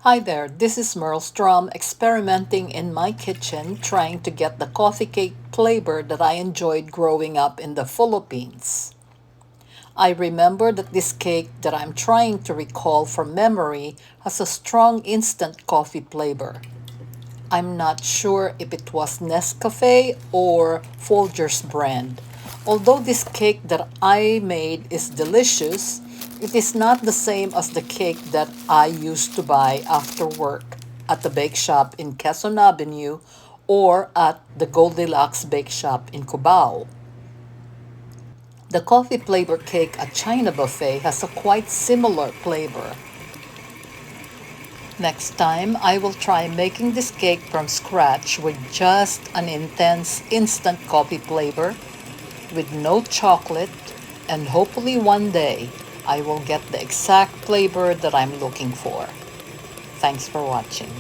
Hi there, this is Merle Strom experimenting in my kitchen trying to get the coffee cake flavor that I enjoyed growing up in the Philippines. I remember that this cake that I'm trying to recall from memory has a strong instant coffee flavor. I'm not sure if it was Nescafe or Folger's brand. Although this cake that I made is delicious, it is not the same as the cake that I used to buy after work at the bake shop in Quezon Avenue or at the Goldilocks Bakeshop in Cubao. The coffee flavor cake at China Buffet has a quite similar flavor. Next time, I will try making this cake from scratch with just an intense instant coffee flavor, with no chocolate, and hopefully one day I will get the exact flavor that I'm looking for. Thanks for watching.